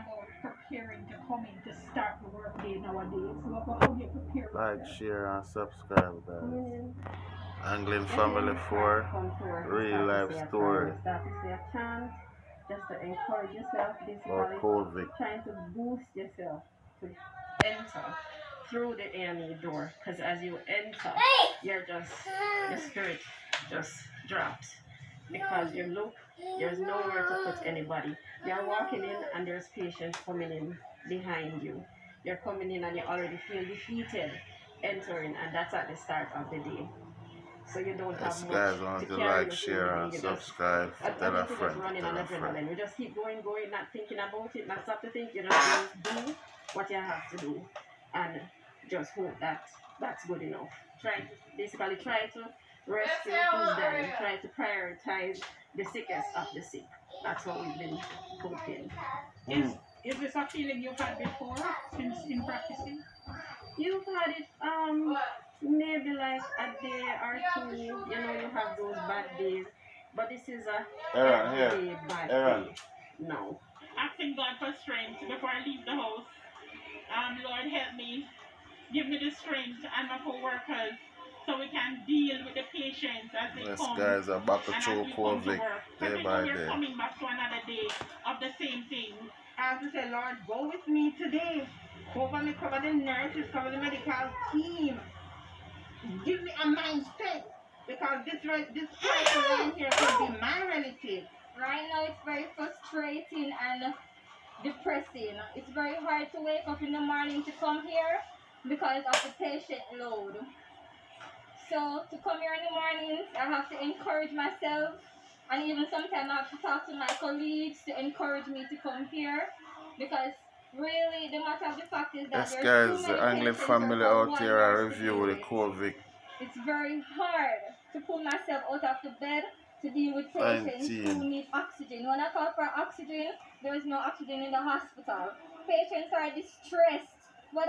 about preparing to come in to start the work day nowadays. So how do you prepare? Like, share, and subscribe, guys. Anglin Family 4, real life story. Start to say a chant, just to encourage yourself, About basically COVID. trying to boost yourself to enter through the enemy door. Because as you enter, your spirit just drops. Because you look, there's nowhere to put anybody. You're walking in and there's patients coming in behind you. You're coming in and you already feel defeated entering, and that's at the start of the day. So you don't Yes, have guys, much want to to carry like, you through the share, day. and You subscribe. Tell a everything friend. is running Tell on a friend. adrenaline. You just keep going, not thinking about it, not stop to think. You just do what you have to do, and just hope that that's good enough. Basically try to rescue who's dying. Try to prioritize the sickest of the sick. That's what we've been hoping. Is this a feeling you've had before since in practicing? You've had it maybe like a day or two. You have those bad days, but this is a everyday bad day. No. Asking God for strength before I leave the house. Lord, help me. Give me the strength and my co-workers so we can deal with the patients as they Yes, come. guys, are back to And true as we come to COVID work. day Because we know by we're day. coming back to another day of the same thing. I have to say, Lord, go with me today. Cover me, cover the nurses, cover the medical team. Give me a mindset. Because this cycle right here could be my relative. Right now it's very frustrating and depressing. It's very hard to wake up in the morning to come here because of the patient load. So to come here in the mornings, I have to encourage myself, and even sometimes I have to talk to my colleagues to encourage me to come here, because really the matter of the fact is that Yes, there's guys, too the many Anglin patients family for out one here are nurse to deal review the with. COVID. It's very hard to pull myself out of the bed to deal with patients who need oxygen. When I call for oxygen, there is no oxygen in the hospital. Patients are distressed. What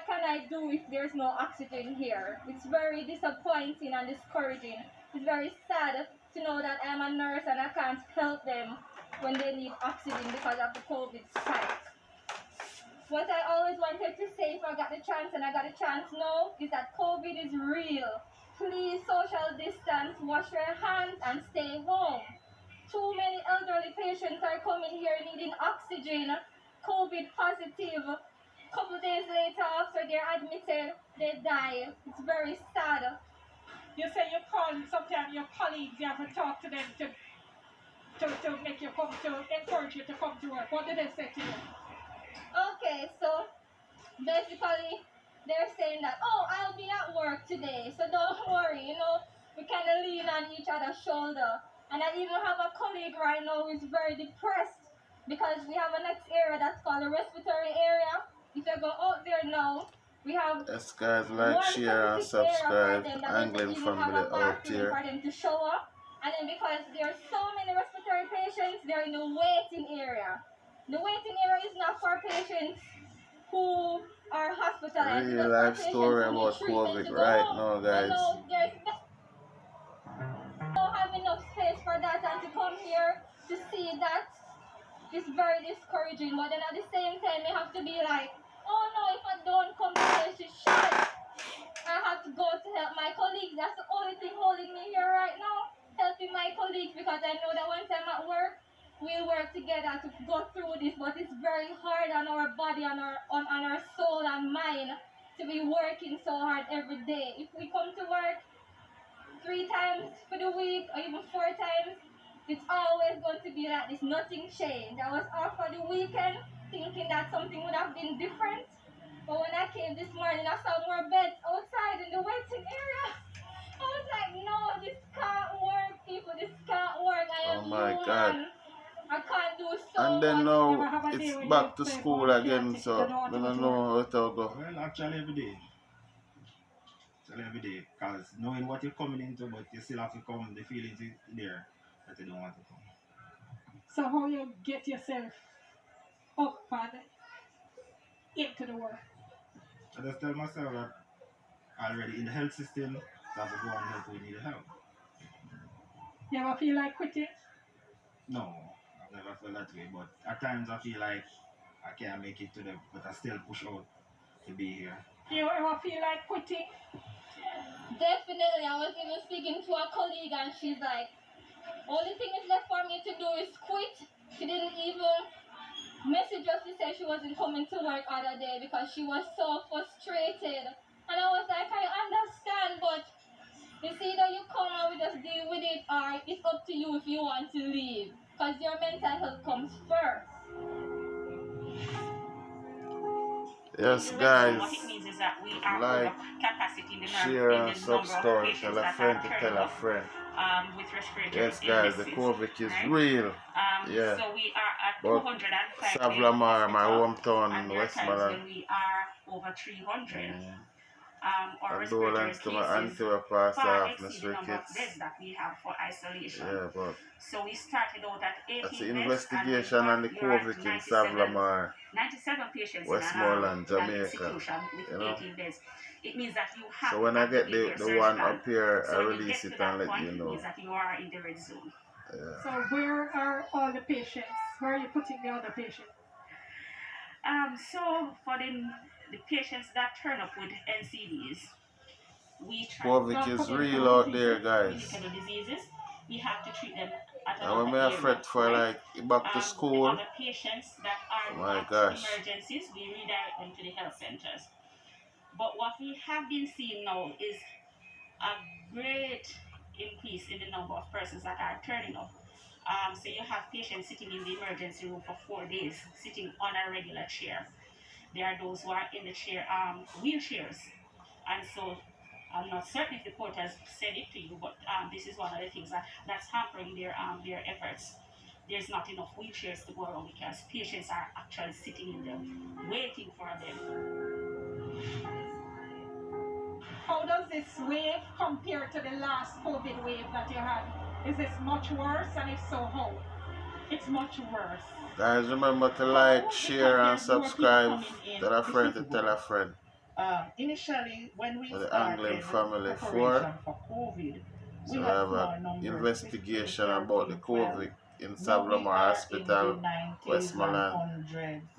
can I do if there's no oxygen here? It's very disappointing and discouraging. It's very sad to know that I'm a nurse and I can't help them when they need oxygen because of the COVID spike. What I always wanted to say if I got the chance, and I got a chance now, is that COVID is real. Please social distance, wash your hands, and stay home. Too many elderly patients are coming here needing oxygen, COVID positive. Couple days later, after they're admitted, they die. It's very sad. You say you call sometimes your colleagues, you have to talk to them to make you come to encourage you to come to work. What do they say to you? Okay, so basically they're saying that, oh, I'll be at work today, so don't worry, we kind of lean on each other's shoulder. And I even have a colleague right now who is very depressed because we have a next area that's called the respiratory area. If you go out there now, we have Yes, guys, like, share, and subscribe. Anglin family out here. for them to shower. And then because there are so many respiratory patients, they're in the waiting area. The waiting area is not for patients who are hospitalized. Real life story about COVID right now, guys. There's no have enough space for that, and to come here to see that is very discouraging. But then at the same time, you have to be like, oh no, if I don't come today, she should. I have to go to help my colleagues. That's the only thing holding me here right now, helping my colleagues, because I know that once I'm at work, we'll work together to go through this. But it's very hard on our body, on our soul and mind to be working so hard every day. If we come to work 3 times for the week or even 4 times, it's always going to be like this. Nothing changed. I was off for the weekend thinking that something would have been different. But when I came this morning, I saw more beds outside in the waiting area. I was like, no, this can't work, people. This can't work. I am human. I can't do so And then much. now it's back to school again, so we don't know how to go. Well, actually every day. Every day, because knowing what you're coming into, but you still have to come, the feelings is there that you don't want to come. So how you get yourself up and into the work? I just tell myself that already in the health system, so I have to go and help who need help. You ever feel like quitting? No, I've never felt that way, but at times I feel like I can't make it to them, but I still push out to be here. You ever feel like quitting? Definitely. I was even speaking to a colleague and she's like, only thing is left for me to do is quit. She didn't even message us to say she wasn't coming to work other day because she was so frustrated. And I was like, I understand, but it's either you come and we just deal with it, or it's up to you if you want to leave. Because your mental health comes first. Yes, guys, like, share and subscribe, tell a friend to tell a friend. Yes, guys, the COVID is real. Yeah, but Sav-la-mar, my hometown in Westmoreland. Condolence to my auntie who passed off this rickets. Yeah, but that's the investigation on the COVID in Sav-la-mar, Westmoreland, Jamaica. You know. It means that you have so when I get the one up here, I release it and let you know. That you are in the red zone. Yeah. So where are all the patients? Where are you putting the other patients? So for the patients that turn up with NCDs, we try COVID is real out there, guys. Diseases, we have to treat them at and when I fret for like back to school, other patients that are my gosh, emergencies, we redirect them to the health centers. But what we have been seeing now is a great increase in the number of persons that are turning up. So you have patients sitting in the emergency room for 4 days, sitting on a regular chair. There are those who are in the chair, wheelchairs. And so I'm not certain if the court has said it to you, but this is one of the things that's hampering their efforts. There's not enough wheelchairs to go around because patients are actually sitting in them, waiting for them. How does this wave compare to the last COVID wave that you had? Is this much worse, and if so, how? It's much worse. Guys, remember to like, share, and subscribe. Tell a friend to tell a friend. Initially, when we the started Anglin Family preparation for COVID, so we have an investigation about the COVID in Sav-la-mar Hospital, Westmoreland.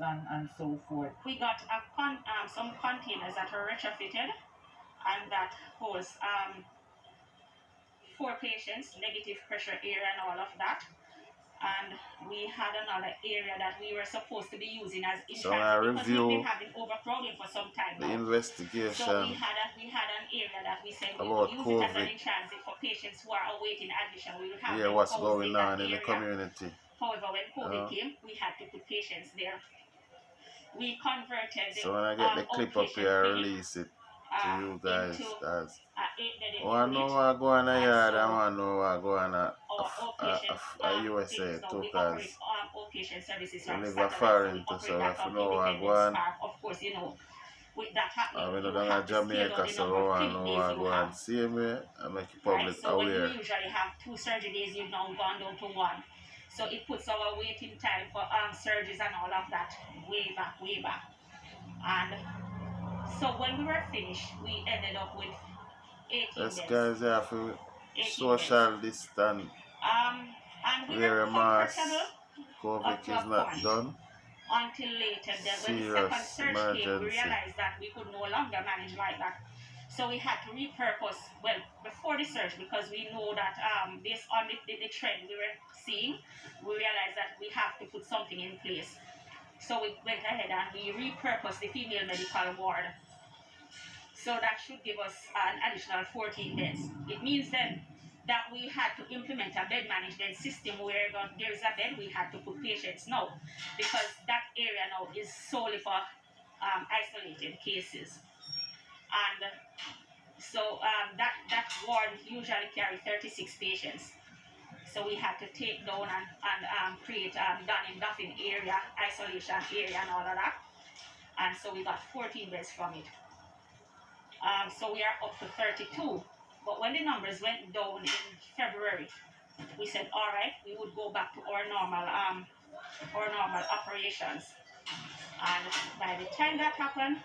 And so forth. We got some containers that are retrofitted and that holds 4 patients, negative pressure area and all of that. And we had another area that we were supposed to be using as in so I because we've been review having overcrowding for some time the now. investigation So we had an area that we said we about would use COVID. it as an in-transit for patients who are awaiting admission. We would have yeah, what's housed going in on that in the area. community. However, when COVID came, we had to put patients there. We converted so when I get the clip up here, I release it to you guys. Guys, I want to know what go on a yard, I want to know what go on a USA too, because we live a foreign too, so if you know what go on. Of course, you know, with that happening, we don't have Jamaica, so we want to know what go on. See me, I make the public so when aware. we usually have 2 surgery days, you've now gone down to 1. So it puts our waiting time for surgeries and all of that way back. And so when we were finished, we ended up with 18 Yes, beds. guys, you have to social distance, and we wear were a mask. comfortable COVID is not done. until later. Then when the second surge came, we realized that we could no longer manage like that. So we had to repurpose, well, before the surge, because we know that based on the trend we were seeing, we realized that we have to put something in place. So we went ahead and we repurposed the female medical ward. So that should give us an additional 14 beds. It means then that we had to implement a bed management system where there is a bed, we had to put patients now, because that area now is solely for isolated cases. And so that ward usually carry 36 patients. So we had to take down and create Duffin area, isolation area and all of that. And so we got 14 beds from it. So we are up to 32. But when the numbers went down in February, we said, all right, we would go back to our normal operations. And by the time that happened,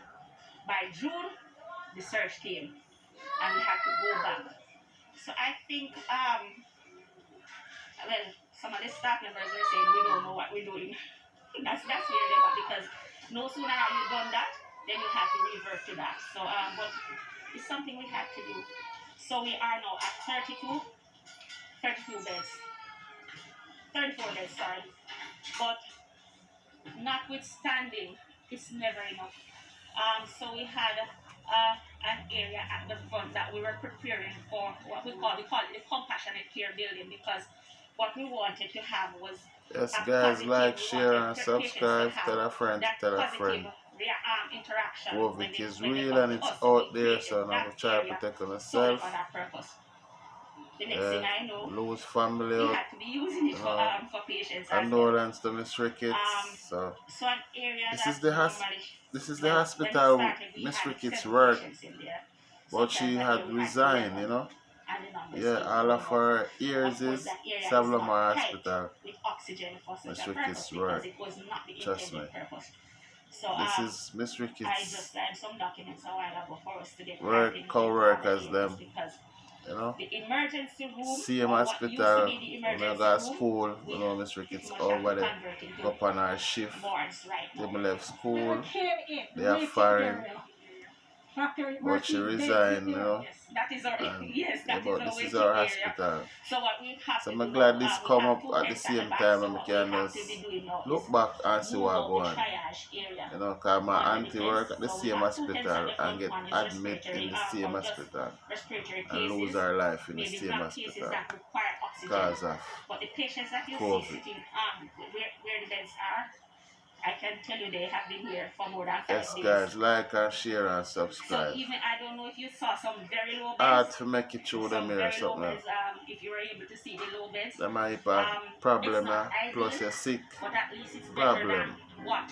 by June, the surge came, and we had to go back. So I think, well, some of the staff members were saying we don't know what we're doing. That's where they got, because no sooner have you done that, then you have to revert to that. So but it's something we had to do. So we are now at 32 beds, 34 beds, sorry. But notwithstanding, it's never enough. So we had an area at the front that we were preparing for what we call it the compassionate care building, because what we wanted to have was Yes, a guys, positive, like, we share, wanted and patients to subscribe. have Tell a friend, that tell a positive friend. interaction when COVID they, is when they real come and to it's us. So out we there, created so now that we try to area protect solely myself. for that purpose. The next thing I know, Lose family we out. had to be using it for patients as well. Condolence to Miss Ricketts. So So an area this that is the normally, this is the well, when we hospital started, we Miss had Ricketts 7 worked, patients in there. but Sometimes she a had day we had resigned, 11, you know. and the numbers Yeah, keep all going of up. her years Of course, is that area is Sav-la-mar not piped Hospital. with oxygen for such Miss a purpose, Ricketts because work. it was not the Trust me. intended purpose. So This is Miss I Ricketts just signed some documents a while ago for us to get work, piping in co-workers other them. areas, because You know, the emergency room, same or what used to hospital. be the When I emergency got room, school, we you know, Miss pretty Ricketts much have over to there. convert into Go up on our shift. wards right They now. left school. came in. They are foreign. After But she resigned, you know. Yes, that is our And yes, yeah, that is but our this is waiting our area. hospital. So what we have So to I'm do glad now, this we come have up 2 at the beds at same the back. time So and I what we can have to just be doing now is look back and see move what out the going on. triage area. You know, because my Under the auntie tents. work at the So we same have 2 tents at hospital the and front. get One is admit in respiratory, the same or just hospital respiratory and lose cases, her life in the maybe same black cases hospital that require oxygen. because of But the patients that you see COVID. sitting where the beds are, I can tell you they have been here for more than 5 Yes, days. guys, like and share and So subscribe. even, I don't know if you saw some very low Hard beds. to make it through the Some mirror very low something. beds, if you were able to see the low beds. That might have It's problem, not plus ideal, you're sick. but at least it's better Problem. than what